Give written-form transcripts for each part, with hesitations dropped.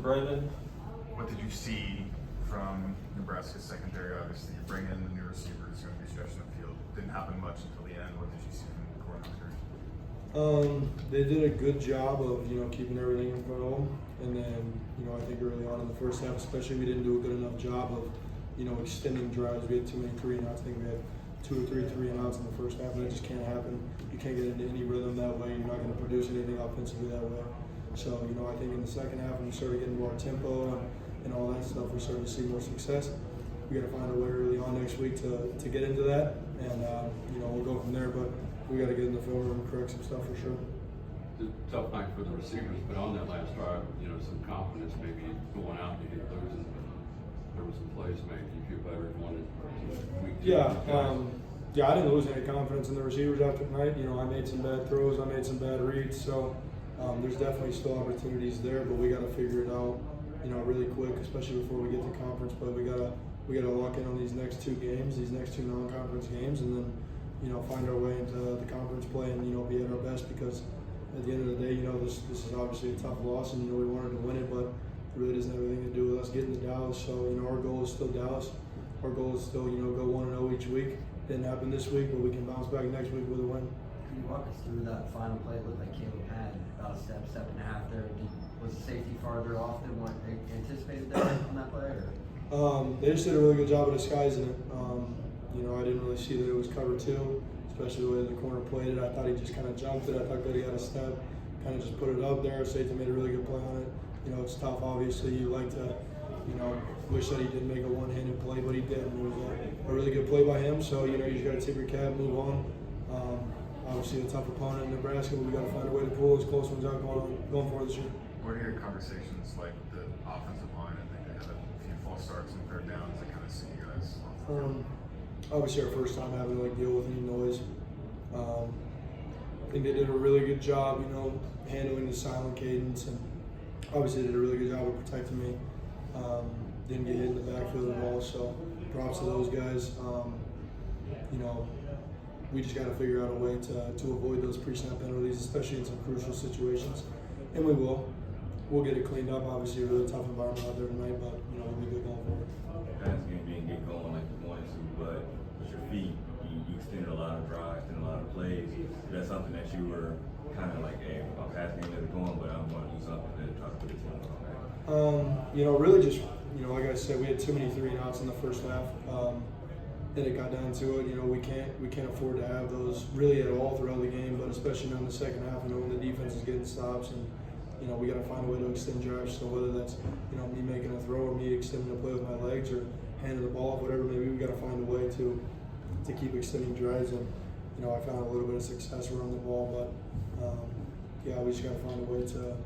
Brendan. What did you see from Nebraska's secondary? Obviously, you bring in the new receivers, going to be stretching the field. Didn't happen much until the end. What did you see from the coordinators? They did a good job of keeping everything in front of them, and then I think early on in the first half, especially, we didn't do a good enough job of extending drives. We had too many 3-and-outs. I think we had 2 or 3 3-and-outs in the first half, and that just can't happen. You can't get into any rhythm that way. You're not going to produce anything offensively that way. So I think in the second half, when we started getting more tempo and all that stuff, we started to see more success. We got to find a way early on next week to get into that, and we'll go from there. But we got to get in the film room and correct some stuff for sure. It's a tough night for the receivers, but on that last drive, some confidence maybe going out and get losing. There were some plays maybe you feel better going into week 2. Yeah, I didn't lose any confidence in the receivers after tonight. I made some bad throws, I made some bad reads, so there's definitely still opportunities there, but we got to figure it out, really quick, especially before we get to conference. But we gotta lock in on these next 2 games, these next 2 non-conference games, and then find our way into the conference play and be at our best, because at the end of the day, this is obviously a tough loss, and we wanted to win it, but it really doesn't have anything to do with us getting to Dallas. So our goal is still Dallas. Our goal is still go 1-0 each week. Didn't happen this week, but we can bounce back next week with a win. Can you walk us through that final play? It looked like Caleb had about a step and a half there. Was the safety farther off than what they anticipated there on that play? Or? They just did a really good job of disguising it. I didn't really see that it was cover 2, especially the way the corner played it. I thought he just kind of jumped it. I thought that he had a step, kind of just put it up there. Safety made a really good play on it. It's tough. Obviously, you like to, wish that he didn't make a one-handed play, but he did. And it was a really good play by him. So, you just got to tip your cap, move on. Obviously, a tough opponent in Nebraska, but we got to find a way to pull those close ones out going forward this year. What are your conversations like with the offensive line? I think they had a few false starts and 3rd downs that kind of see you guys off the field. Obviously, our first time having to deal with any noise. I think they did a really good job, handling the silent cadence, and obviously they did a really good job of protecting me. Didn't get hit in the backfield at all, so props to those guys. We just got to figure out a way to avoid those pre-snap penalties, especially in some crucial situations, and we will. We'll get it cleaned up. Obviously, a really tough environment out there tonight, but we'll be good going forward. Pass game didn't get going like you wanted to, but with your feet, you extended a lot of drives, extended a lot of plays. That's something that you were kind of like, hey, my pass game isn't going, but I'm going to do something to try to put this one on. Really just, like I said, we had too many 3-and-outs in the first half. Then it got down to it. We can't afford to have those really at all throughout the game, but especially now in the second half, when the defense is getting stops, and we got to find a way to extend drives. So whether that's me making a throw or me extending a play with my legs or handing the ball off, whatever maybe, we got to find a way to keep extending drives. And I found a little bit of success around the ball, but we just got to find a way to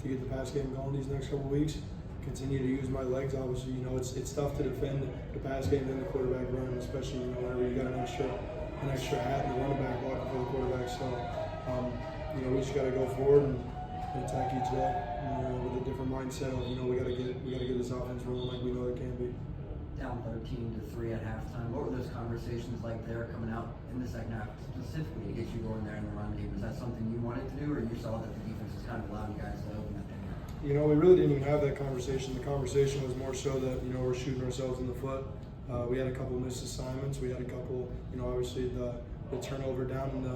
get the pass game going these next couple of weeks. Continue to use my legs. Obviously, it's tough to defend the pass game and the quarterback run, especially whenever you got an extra hat and a running back blocking for the quarterback. So we just got to go forward and attack each day with a different mindset of we got to get this offense rolling like we know it can be. Down 13-3 at halftime. What were those conversations like there coming out in the second half, specifically to get you going there in the run game? Was that something you wanted to do, or you saw that the defense was kind of allowing you guys to open that thing up? We really didn't even have that conversation. The conversation was more so that we're shooting ourselves in the foot. We had a couple missed assignments. We had a couple, obviously the turnover down and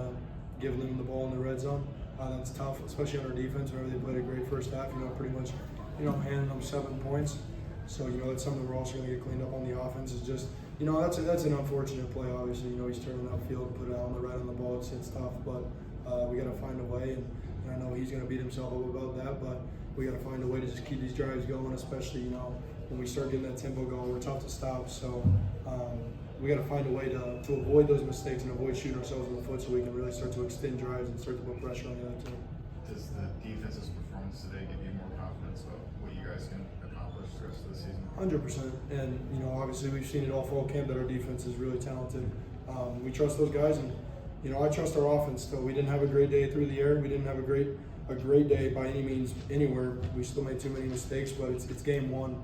giving them the ball in the red zone. That's tough, especially on our defense. Whenever they played a great first half, pretty much, handing them 7 points. So that's something we're also going to get cleaned up on the offense. Is just, that's an unfortunate play. Obviously, he's turning upfield, put it on the right on the ball. It's tough, but we got to find a way. And I know he's going to beat himself up about that, but we got to find a way to just keep these drives going. Especially, when we start getting that tempo going, we're tough to stop. So we got to find a way to avoid those mistakes and avoid shooting ourselves in the foot, so we can really start to extend drives and start to put pressure on the other team. Does the defense's performance today give you more confidence about what you guys can accomplish the rest of the season? 100%. And obviously we've seen it all fall camp that our defense is really talented. We trust those guys, and I trust our offense still. We didn't have a great day through the air. We didn't have a great day by any means anywhere. We still made too many mistakes, but it's game 1.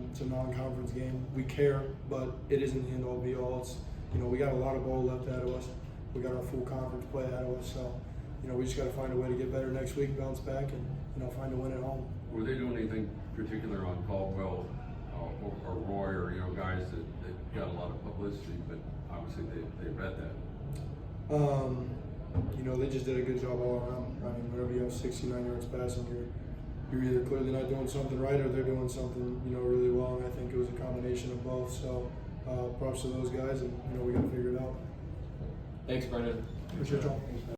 It's a non-conference game. We care, but it isn't the end-all be-all. It's we got a lot of ball left out of us. We got our full conference play out of us. So we just got to find a way to get better next week, bounce back, and find a win at home. Were they doing anything particular on Caldwell or Roy, or guys that got a lot of publicity, but obviously they read that. They just did a good job all around. I mean, whenever you have 69 yards passing, you're either clearly not doing something right or they're doing something really well. And I think it was a combination of both. So props to those guys, and we got to figure it out. Thanks, Brendan. Appreciate y'all.